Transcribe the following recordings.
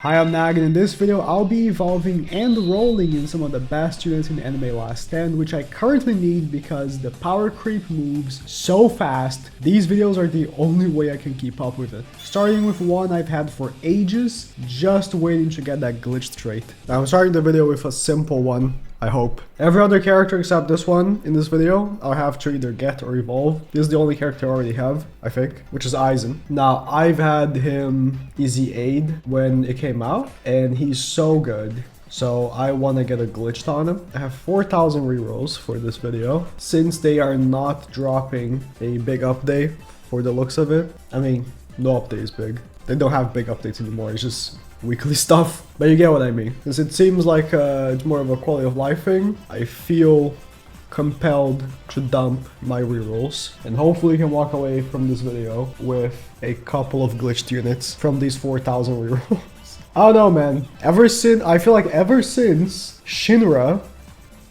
Hi, I'm Nag, and in this video I'll be evolving and rolling in some of the best units in Anime Last Stand, which I currently need because the power creep moves so fast. These videos are the only way I can keep up with it. Starting with one I've had for ages, just waiting to get that glitched trait. Now I'm starting the video with a simple one, I hope. Every other character except this one in this video, I'll have to either get or evolve. This is the only character I already have, I think, which is Aizen. Now, I've had him Easy Aid when it came out, and he's so good. So I want to get a glitched on him. I have 4,000 rerolls for this video. Since they are not dropping a big update for the looks of it, I mean, no update is big. They don't have big updates anymore, it's just weekly stuff, but you get what I mean. Since it seems like it's more of a quality of life thing, I feel compelled to dump my rerolls and hopefully can walk away from this video with a couple of glitched units from these 4,000 rerolls. I don't know, man. I feel like ever since Shinra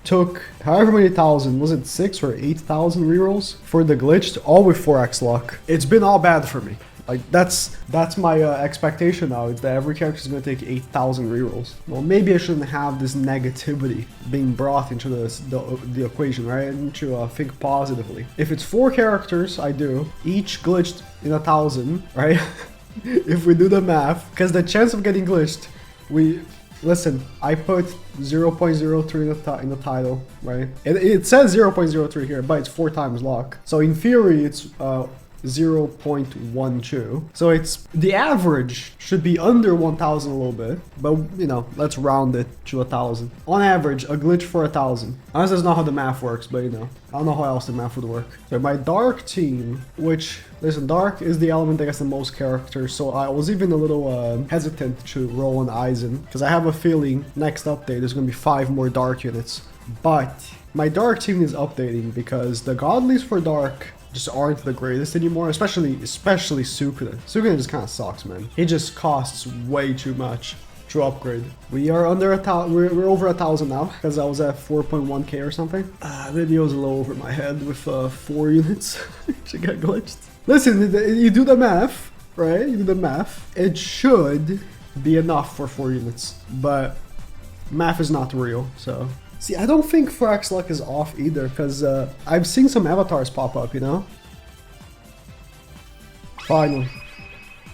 took however many thousand, was it 6 or 8,000 rerolls for the glitched, all with 4x luck, it's been all bad for me. Like, that's my expectation now, is that every character is going to take 8,000 rerolls. Well, maybe I shouldn't have this negativity being brought into the equation, right? I need to think positively. If it's 4 characters, I do, each glitched in 1,000, right? If we do the math, because the chance of getting glitched, listen, I put 0.03 in the title, right? It says 0.03 here, but it's 4 times luck. So in theory, it's 0.12. So it's the average should be under 1,000 a little bit, but you know, let's round it to 1,000. On average, a glitch for 1,000. Honestly, that's not how the math works, but you know, I don't know how else the math would work. So my dark team, which, listen, dark is the element that gets the most characters, so I was even a little hesitant to roll on Aizen, because I have a feeling next update there's going to be 5 more dark units. But my dark team is updating because the godlies for dark just aren't the greatest anymore, especially Sukuna. Sukuna just kind of sucks, man. He just costs way too much to upgrade. We are under 1,000, we're over 1,000 now, because I was at 4.1k or something. Maybe I was a little over my head with 4 units to get glitched. Listen, you do the math, right? You do the math. It should be enough for 4 units, but math is not real, so. See, I don't think 4x luck is off either, because I've seen some avatars pop up, you know? Finally.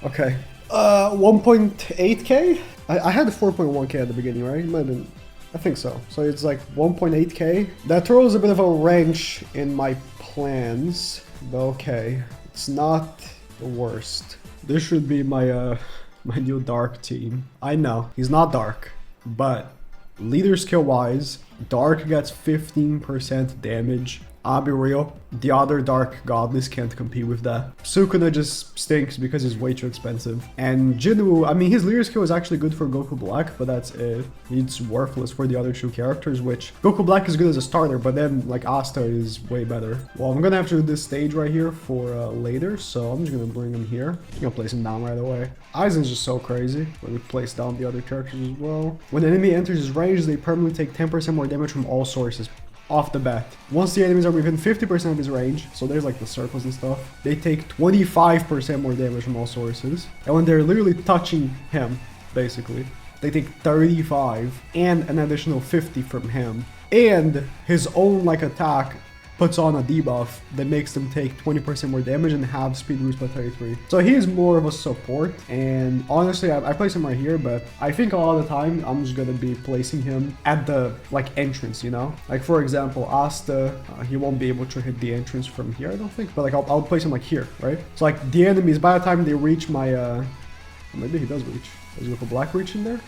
Okay. 1.8k? I had 4.1k at the beginning, right? It might have been, I think so. So it's like 1.8k. That throws a bit of a wrench in my plans, but okay. It's not the worst. This should be my my new dark team. I know, he's not dark, but leader skill wise, dark gets 15% damage. I'll be real, the other dark godless can't compete with that. Sukuna just stinks because he's way too expensive. And Jinwoo, I mean, his leader skill is actually good for Goku Black, but that's it. It's worthless for the other 2 characters, which Goku Black is good as a starter, but then like Asta is way better. Well, I'm gonna have to do this stage right here for later, so I'm just gonna bring him here. I'm gonna place him down right away. Aizen's just so crazy. Let me place down the other characters as well. When an enemy enters his range, they permanently take 10% more damage from all sources. Off the bat. Once the enemies are within 50% of his range, so there's like the circles and stuff, they take 25% more damage from all sources. And when they're literally touching him, basically, they take 35 and an additional 50 from him. And his own like attack puts on a debuff that makes them take 20% more damage and have speed boost by 33. So he is more of a support, and honestly, I place him right here, but I think a lot of the time I'm just gonna be placing him at the like entrance, you know? Like for example, Asta, he won't be able to hit the entrance from here, I don't think, but like I'll place him like here, right? So like the enemies, by the time they reach my, maybe he does reach. Does Goku Black reach in there?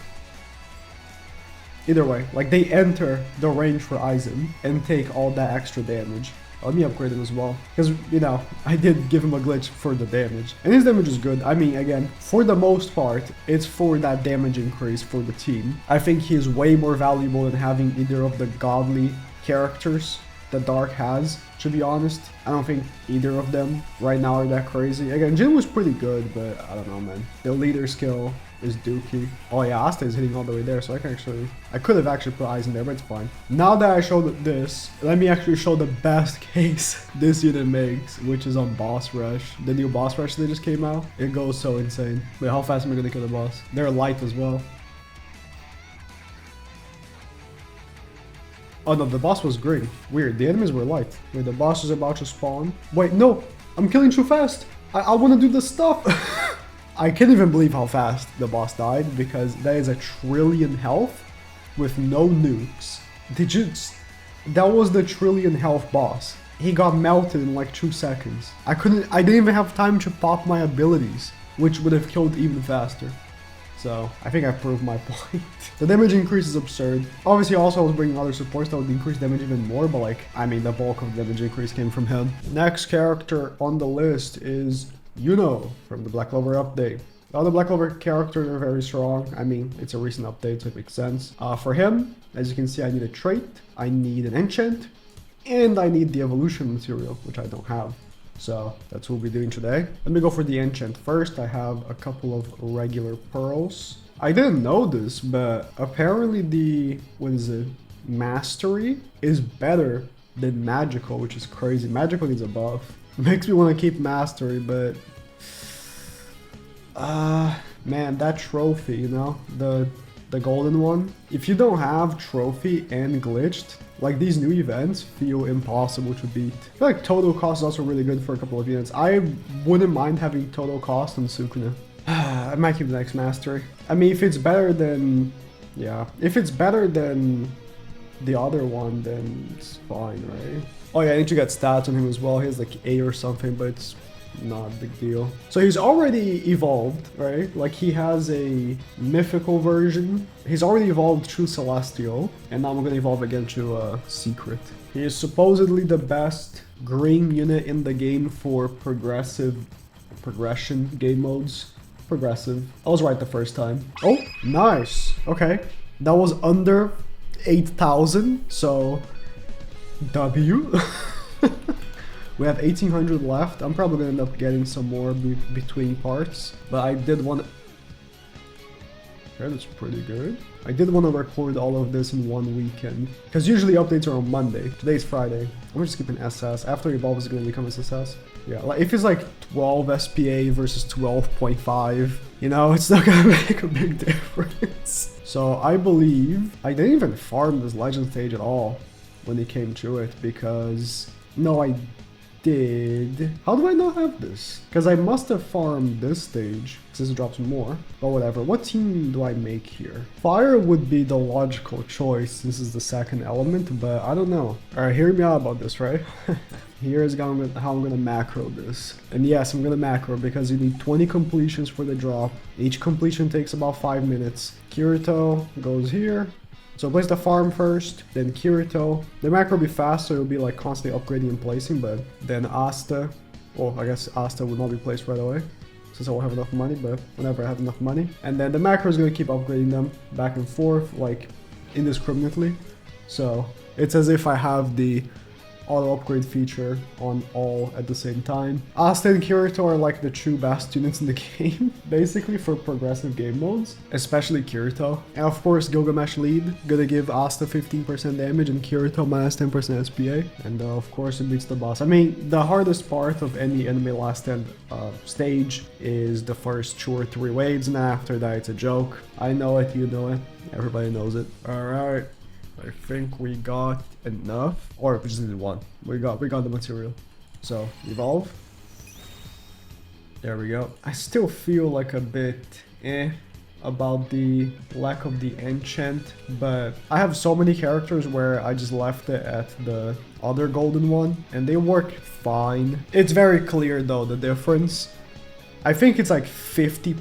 Either way, like they enter the range for Aizen and take all that extra damage. Let me upgrade him as well, because you know, I did give him a glitch for the damage, and his damage is good. I mean, again, for the most part, it's for that damage increase for the team. I think he is way more valuable than having either of the godly characters that Dark has, to be honest. I don't think either of them right now are that crazy. Again, Jin was pretty good, but I don't know, man. The leader skill is Dookie. Oh yeah, Asta is hitting all the way there, so I could have actually put eyes in there, but it's fine. Now that I showed this, let me actually show the best case this unit makes, which is on Boss Rush. The new Boss Rush that just came out. It goes so insane. Wait, how fast am I gonna kill the boss? They're light as well. Oh no, the boss was green. Weird, the enemies were light. Wait, the boss is about to spawn. Wait, no, I'm killing too fast. I want to do this stuff. I can't even believe how fast the boss died, because that is a trillion health with no nukes. That was the trillion health boss. He got melted in like 2 seconds. I didn't even have time to pop my abilities, which would have killed even faster. So I think I proved my point. The damage increase is absurd. Obviously also I was bringing other supports that would increase damage even more, but like, I mean, the bulk of the damage increase came from him. Next character on the list is from the Black Clover update. All the Black Clover characters are very strong. I mean, it's a recent update, so it makes sense. For him, as you can see, I need a trait, I need an enchant, and I need the evolution material, which I don't have. So that's what we'll be doing today. Let me go for the enchant first. I have a couple of regular pearls. I didn't know this, but apparently the, mastery is better than magical, which is crazy. Magical needs a buff. Makes me want to keep mastery, but man, that trophy, the golden one. If you don't have trophy and glitched, like, these new events feel impossible to beat. I feel like total cost is also really good for a couple of units. I wouldn't mind having total cost on Sukuna. I might keep the next mastery. I mean, if it's better than, if it's better than the other one, then it's fine, right? Oh yeah, I need to get stats on him as well. He has like 8 or something, but it's not a big deal. So he's already evolved, right? Like, he has a mythical version. He's already evolved to Celestial, and now I'm gonna evolve again to Secret. He is supposedly the best green unit in the game for progression game modes. Progressive. I was right the first time. Oh, nice. Okay. That was under 8,000, so W. We have 1,800 left. I'm probably gonna end up getting some more between parts, but I did want to... Okay, that's pretty good. I did want to record all of this in one weekend, because usually updates are on Monday. Today's Friday. I'm gonna just keep an SS. After Evolve is gonna become SSS. Yeah, like if it's like 12 SPA versus 12.5, it's not gonna make a big difference. So I believe I didn't even farm this legend stage at all when it came to it, because no, I did. How do I not have this? Because I must have farmed this stage, since it drops more. But whatever. What team do I make here? Fire would be the logical choice. This is the second element, but I don't know. Alright, hear me out about this, right? Here's how I'm gonna macro this. And yes, I'm gonna macro because you need 20 completions for the drop. Each completion takes about 5 minutes. Kirito goes here. So place the farm first, then Kirito. The macro will be fast, so it'll be like constantly upgrading and placing, but then Asta. Well, I guess Asta will not be placed right away, since I won't have enough money, but whenever I have enough money. And then the macro is gonna keep upgrading them back and forth, like indiscriminately. So it's as if I have the auto upgrade feature on all at the same time. Asta and Kirito are like the true best units in the game, basically, for progressive game modes, especially Kirito. And of course, Gilgamesh lead, gonna give Asta 15% damage and Kirito minus 10% SPA. And of course, it beats the boss. I mean, the hardest part of any Anime Last Stand stage is the first 2 or 3 waves, and after that, it's a joke. I know it, you know it, everybody knows it. Alright. I think we got enough, or we just needed 1. We got the material. So evolve. There we go. I still feel like a bit about the lack of the enchant, but I have so many characters where I just left it at the other golden one, and they work fine. It's very clear though, the difference. I think it's like 50%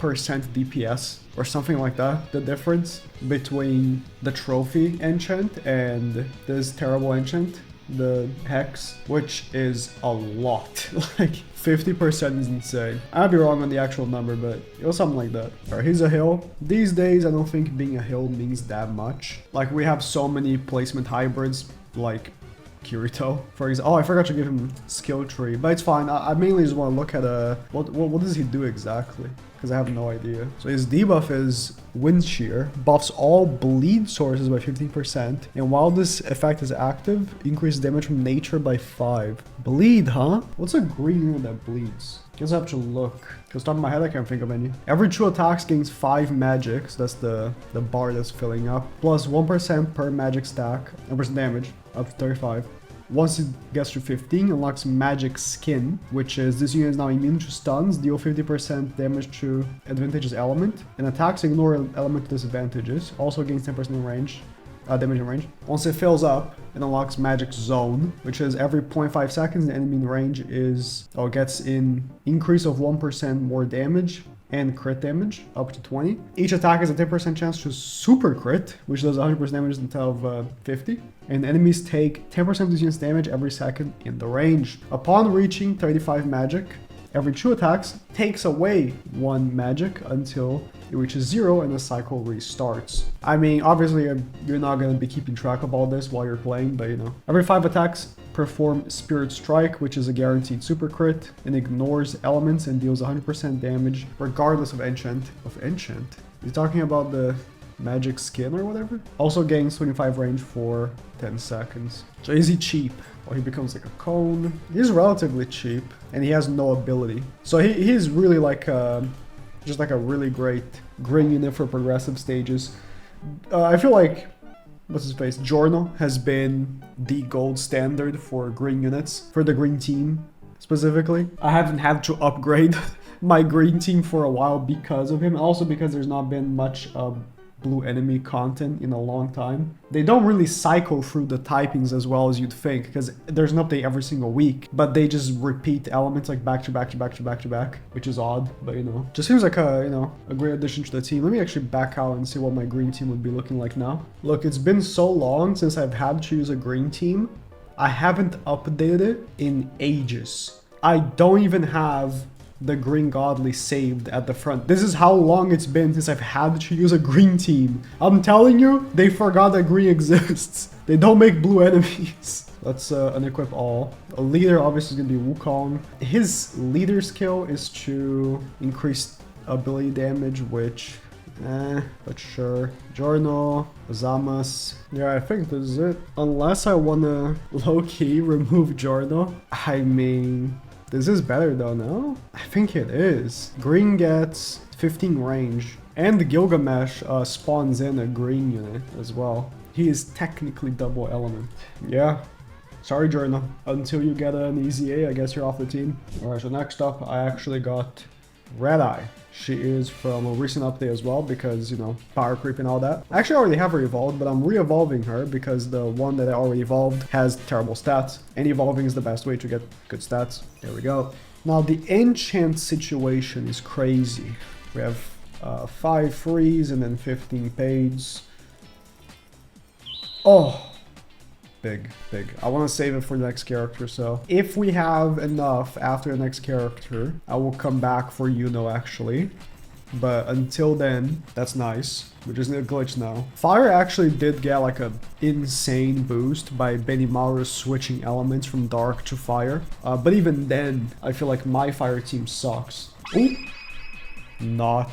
DPS or something like that, the difference between the trophy enchant and this terrible enchant, the hex, which is a lot. Like 50% is insane. I'd be wrong on the actual number, but it was something like that. Alright, he's a hill. These days, I don't think being a hill means that much. Like, we have so many placement hybrids, like Kirito, for example. Oh, I forgot to give him skill tree, but it's fine. I mainly just want to look at what does he do exactly? because I have no idea. So his debuff is Wind Shear, buffs all bleed sources by 15%, and while this effect is active, increases damage from nature by 5. Bleed, huh? What's a green unit that bleeds? Guess I have to look. Because top of my head, I can't think of any. Every 2 attacks gains 5 magic, so that's the bar that's filling up. Plus 1% per magic stack, 1% damage, up to 35. Once it gets to 15, unlocks Magic Skin, which is this unit is now immune to stuns, deal 50% damage to advantageous element, and attacks ignore element disadvantages. Also gains 10% in range, damage in range. Once it fills up, it unlocks Magic Zone, which is every 0.5 seconds, the enemy in range gets an increase of 1% more damage and crit damage up to 20. Each attack has a 10% chance to super crit, which does 100% damage instead of 50. And enemies take 10% of this unit's damage every second in the range. Upon reaching 35 magic, every 2 attacks takes away 1 magic until it reaches 0 and the cycle restarts. I mean, obviously you're not going to be keeping track of all this while you're playing, but you know. Every 5 attacks perform Spirit Strike, which is a guaranteed super crit and ignores elements and deals 100% damage regardless of enchant. You're talking about the Magic Skin or whatever? Also gains 25 range for 10 seconds. So is he cheap? Well, he becomes like a cone. He's relatively cheap and he has no ability. So he's really like just like a really great green unit for progressive stages. I feel like, what's his face? Giorno has been the gold standard for green units, for the green team specifically. I haven't had to upgrade my green team for a while because of him. Also because there's not been much blue enemy content in a long time. They don't really cycle through the typings as well as you'd think, because there's an update every single week, but they just repeat elements like back to back to back to back to back, which is odd, but you know, just seems like a, you know, a great addition to the team. Let me actually back out and see what my green team would be looking like now. Look, it's been so long since I've had to use a green team. I haven't updated it in ages. I don't even have the Green Godly saved at the front. This is how long it's been since I've had to use a green team. I'm telling you, they forgot that green exists. They don't make blue enemies. Let's unequip all. A leader obviously is gonna be Wukong. His leader skill is to increase ability damage, which but sure. Giorno, Zamas. Yeah, I think this is it. Unless I wanna low-key remove Giorno. I mean, this is better though, no? I think it is. Green gets 15 range. And Gilgamesh spawns in a green unit as well. He is technically double element. Yeah. Sorry, Giorno. Until you get an easy A, I guess you're off the team. Alright, so next up, I actually got Red Eye. She is from a recent update as well because, you know, power creep and all that. I actually already have her evolved, but I'm re-evolving her because the one that I already evolved has terrible stats. And evolving is the best way to get good stats. There we go. Now, the enchant situation is crazy. We have 5 freeze and then 15 paids. Oh, big. I want to save it for the next character, so if we have enough after the next character, I will come back for Yuno actually. But until then, that's nice. We just need a glitch now. Fire actually did get like a insane boost by Benimaru switching elements from dark to fire. But even then, I feel like my fire team sucks. Ooh. Not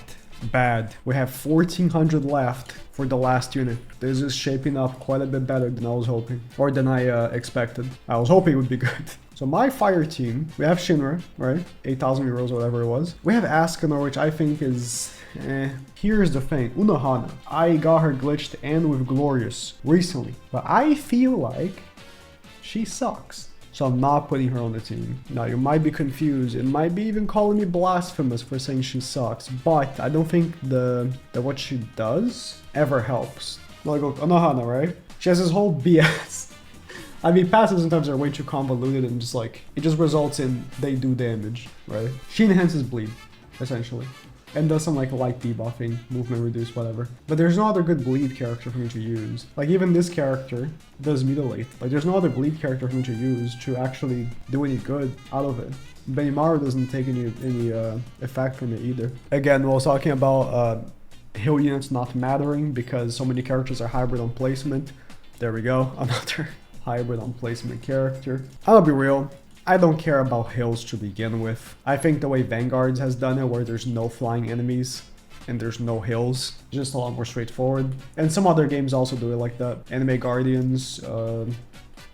bad. We have 1400 left for the last unit. This is shaping up quite a bit better than I was hoping, or than I expected. I was hoping it would be good. So my fire team, we have Shinra, right? 8,000 euros, whatever it was. We have Ascanor, which I think is, Here's the thing, Unohana. I got her glitched and with Glorious recently, but I feel like she sucks. So I'm not putting her on the team. Now, you might be confused. It might be even calling me blasphemous for saying she sucks, but I don't think that what she does ever helps. Like, Unohana, right? She has this whole BS. I mean, passives sometimes are way too convoluted and just like, it just results in they do damage, right? She enhances bleed, essentially. And does some like light debuffing, movement reduce, whatever. But there's no other good bleed character for me to use. Like even this character does mutilate. Like there's no other bleed character for me to use to actually do any good out of it. Benimaru doesn't take any effect from it either. Again, we was talking about hill units not mattering because so many characters are hybrid on placement. There we go, another hybrid on placement character. I'll be real. I don't care about hills to begin with. I think the way Vanguards has done it, where there's no flying enemies and there's no hills, just a lot more straightforward. And some other games also do it like that. Anime Guardians,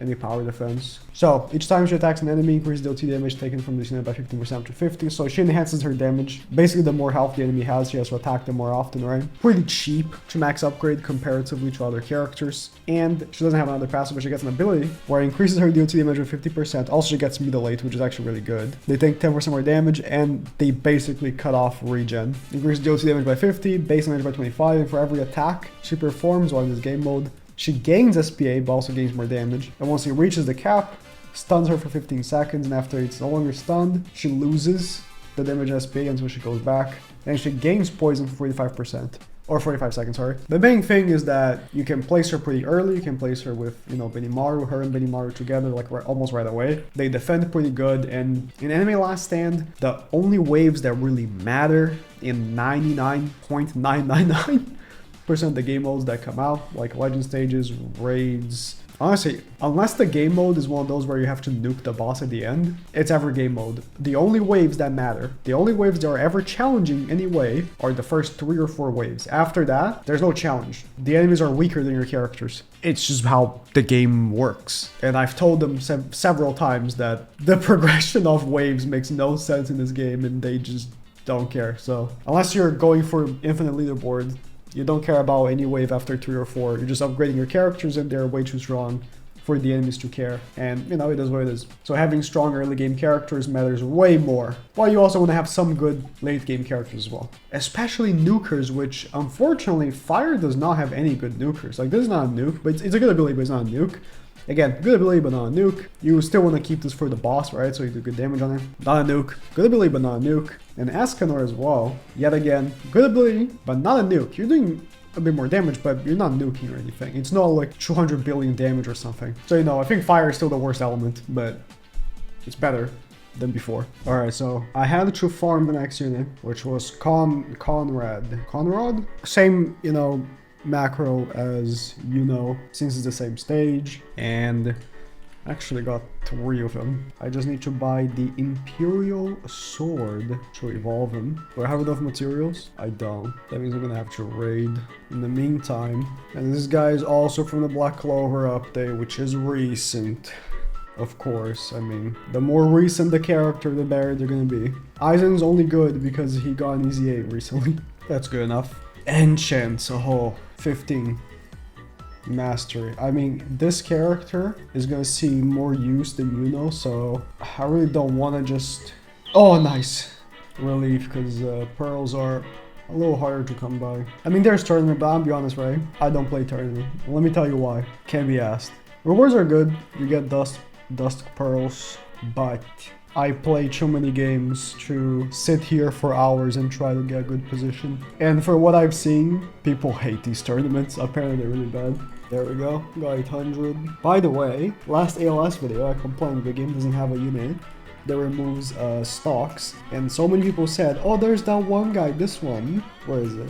enemy power defense. So each time she attacks an enemy, increases the OT damage taken from this unit by 15% to 50. So she enhances her damage. Basically, the more health the enemy has, she has to attack them more often, right? Pretty cheap to max upgrade comparatively to other characters. And she doesn't have another passive, but she gets an ability where it increases her OT damage by 50%. Also, she gets mutilate, which is actually really good. They take 10% more damage, and they basically cut off regen. Increases the OT damage by 50, base damage by 25, and for every attack she performs while in this game mode, she gains SPA, but also gains more damage. And once it reaches the cap, stuns her for 15 seconds, and after it's no longer stunned, she loses the damage SPA until she goes back. And she gains poison for 45%. Or 45 seconds, sorry. The main thing is that you can place her pretty early. You can place her with, you know, Benimaru, her and Benimaru together, like almost right away. They defend pretty good, and in Anime Last Stand, the only waves that really matter in 99.999% of the game modes that come out, like legend stages, raids. Honestly, unless the game mode is one of those where you have to nuke the boss at the end, it's ever game mode. The only waves that matter, the only waves that are ever challenging anyway, are the first 3 or 4 waves. After that, there's no challenge. The enemies are weaker than your characters. It's just how the game works. And I've told them several times that the progression of waves makes no sense in this game, and they just don't care. So unless you're going for infinite leaderboard, you don't care about any wave after 3 or 4. You're just upgrading your characters, and they're way too strong for the enemies to care. And, you know, it is what it is. So having strong early game characters matters way more. While you also want to have some good late game characters as well. Especially nukers, which unfortunately Fire does not have any good nukers. Like, this is not a nuke, but it's a good ability, but it's not a nuke. Again, good ability, but not a nuke. You still want to keep this for the boss, right? So you do good damage on it. Not a nuke. Good ability, but not a nuke. And Escanor as well. Yet again, good ability, but not a nuke. You're doing a bit more damage, but you're not nuking or anything. It's not like 200 billion damage or something. So, you know, I think Fire is still the worst element, but it's better than before. Alright, so I had to farm the next unit, which was Conrad. Conrad? Same, you know, macro as you know, since it's the same stage, and actually got 3 of them. I just need to buy the Imperial Sword to evolve him. Do I have enough materials? I don't. That means I'm gonna have to raid in the meantime. And this guy is also from the Black Clover update, which is recent. Of course, I mean, the more recent the character, the better they're gonna be. Aizen's only good because he got an easy 8 recently. That's good enough. Enchants, oh, 15. Mastery. I mean, this character is gonna see more use than you know, so I really don't want to just... Oh, nice. Relief, because pearls are a little harder to come by. I mean, there's tournament, but I'll be honest, right? I don't play tournament. Let me tell you why. Can't be asked. Rewards are good. You get dust pearls, but I play too many games to sit here for hours and try to get a good position. And for what I've seen, people hate these tournaments. Apparently they're really bad. There we go, got 800. By the way, last ALS video I complained the game doesn't have a unit that removes stocks. And so many people said, oh, there's that one guy, this one. Where is it?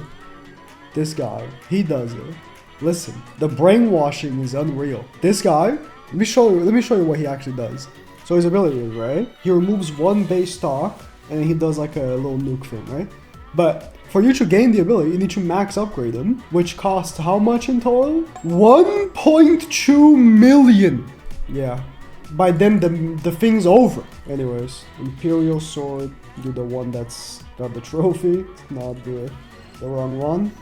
This guy, he does it. Listen, the brainwashing is unreal. This guy, let me show you what he actually does. So his ability is, right? He removes 1 base stock, and he does like a little nuke thing, right? But for you to gain the ability, you need to max upgrade him, which costs how much in total? 1.2 million. Yeah. By then, the thing's over. Anyways, Imperial Sword, do the one that's got the trophy, not the wrong one.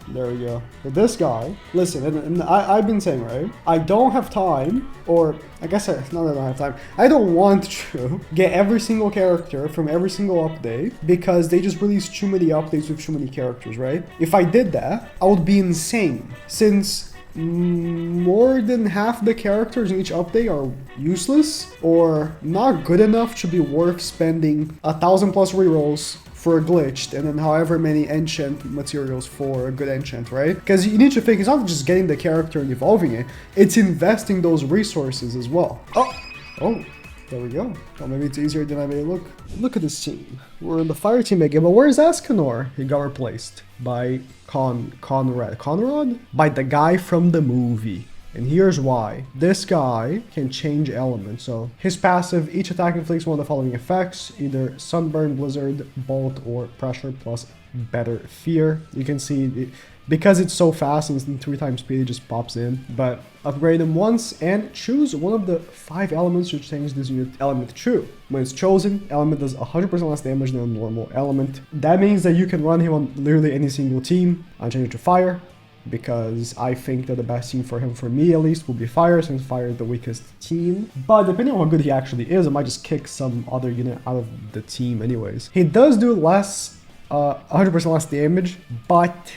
There we go. But this guy, listen, and I've been saying, right? I don't have time, or I guess not that I don't have time. I don't want to get every single character from every single update because they just release too many updates with too many characters, right? If I did that, I would be insane. Since more than half the characters in each update are useless or not good enough to be worth spending 1,000+ rerolls for a glitched, and then however many enchant materials for a good enchant, right? Because you need to think, it's not just getting the character and evolving it, it's investing those resources as well. Oh, there we go. Well, maybe it's easier than I made it look. Look at this team. We're in the fire team again, but where's Escanor? He got replaced by Conrad? By the guy from the movie. And here's why. This guy can change elements. So his passive, each attack inflicts one of the following effects, either Sunburn, Blizzard, Bolt, or Pressure plus Better Fear. You can see because it's so fast and it's 3 times speed, it just pops in. But upgrade them once and choose one of the 5 elements to change this unit element to. When it's chosen, element does 100% less damage than a normal element. That means that you can run him on literally any single team. I'll change it to Fire, because I think that the best team for me at least, will be Fire, since Fire is the weakest team. But depending on how good he actually is, I might just kick some other unit out of the team anyways. He does do less, 100% less damage, but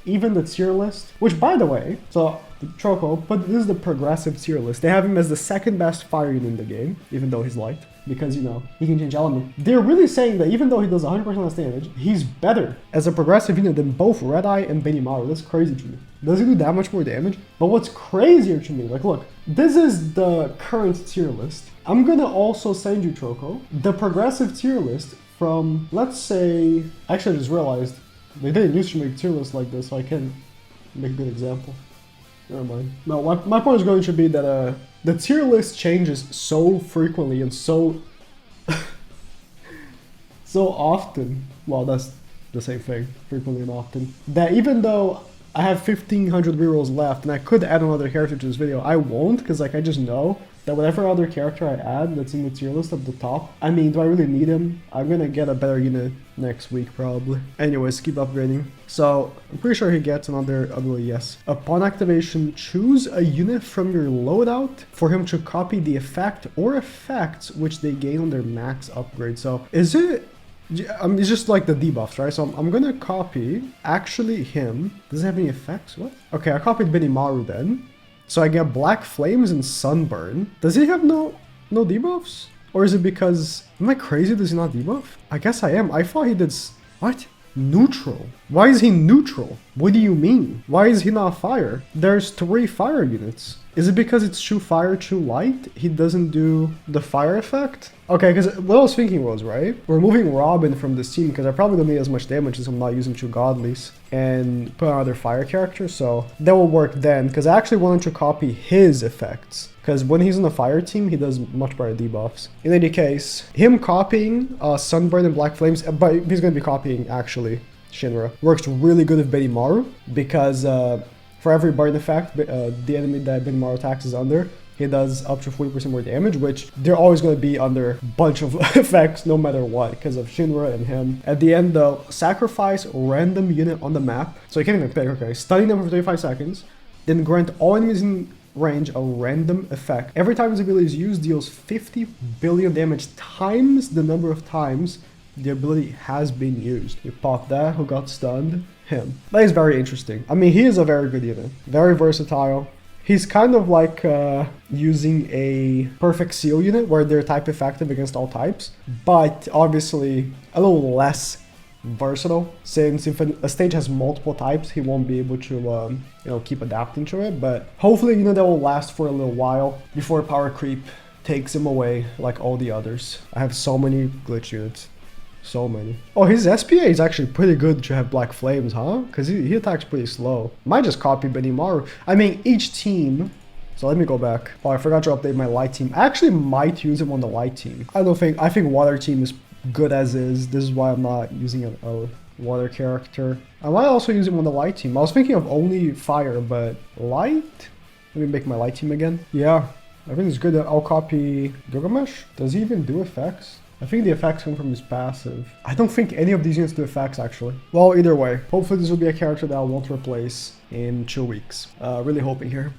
even the tier list, which by the way, so Choco, but this is the progressive tier list. They have him as the 2nd best fire unit in the game, even though he's light, because, you know, he can change element. They're really saying that even though he does 100% less damage, he's better as a progressive unit than both Red Eye and Benimaru. That's crazy to me. Does he do that much more damage? But what's crazier to me, like, look, this is the current tier list. I'm gonna also send you, Choco, the progressive tier list from, let's say, actually I just realized, they didn't used to make tier lists like this, so I can't make a good example. Never mind. No, my point is going to be that the tier list changes so frequently and so so often. Well, that's the same thing, frequently and often. That even though I have 1500 rerolls left and I could add another character to this video, I won't, because like I just know that whatever other character I add that's in the tier list at the top, I mean, do I really need him? I'm gonna get a better unit next week probably. Anyways, keep upgrading. So I'm pretty sure he gets another ability, yes. Upon activation, choose a unit from your loadout for him to copy the effect or effects which they gain on their max upgrade. So is it, it's just like the debuffs, right? So I'm gonna copy actually him. Does it have any effects? What? Okay, I copied Benimaru then. So I get Black Flames and Sunburn. Does he have no debuffs? Or is it because, am I crazy? Does he not debuff? I guess I am. I thought he did, what? Neutral. Why is he neutral? What do you mean? Why is he not fire? There's 3 fire units. Is it because it's too fire, too light? He doesn't do the fire effect? Okay, because what I was thinking was, right? We're moving Robin from this team because I probably don't need as much damage since I'm not using 2 godlies, and put another fire character, so that will work then, because I actually wanted to copy his effects. Because when he's on the fire team, he does much better debuffs. In any case, him copying Sunburn and Black Flames, but he's going to be copying, actually, Shinra, works really good with Benimaru, because for every burn effect, the enemy that Benimaru attacks is under, he does up to 40% more damage, which they're always going to be under a bunch of effects no matter what, because of Shinra and him. At the end though, sacrifice random unit on the map, so you can't even pick, okay, study them for 35 seconds, then grant all enemies in range a random effect. Every time his ability is used, deals 50 billion damage times the number of times the ability has been used. You pop that, who got stunned? Him. That is very interesting. I mean, he is a very good unit. Very versatile. He's kind of like using a perfect seal unit where they're type effective against all types, but obviously a little less versatile, since if a stage has multiple types, he won't be able to you know, keep adapting to it. But hopefully, you know, that will last for a little while before power creep takes him away like all the others. I have so many glitch units. So many. Oh, his SPA is actually pretty good to have Black Flames, huh? Because he attacks pretty slow. Might just copy Benimaru. I mean, each team... So let me go back. Oh, I forgot to update my light team. I actually might use him on the light team. I think water team is good as is. This is why I'm not using a water character. I might also use him on the light team. I was thinking of only fire, but light? Let me make my light team again. Yeah, I think it's good that I'll copy Gilgamesh. Does he even do effects? I think the effects come from his passive. I don't think any of these units do effects, actually. Well, either way, hopefully this will be a character that I won't replace in 2 weeks. Really hoping here.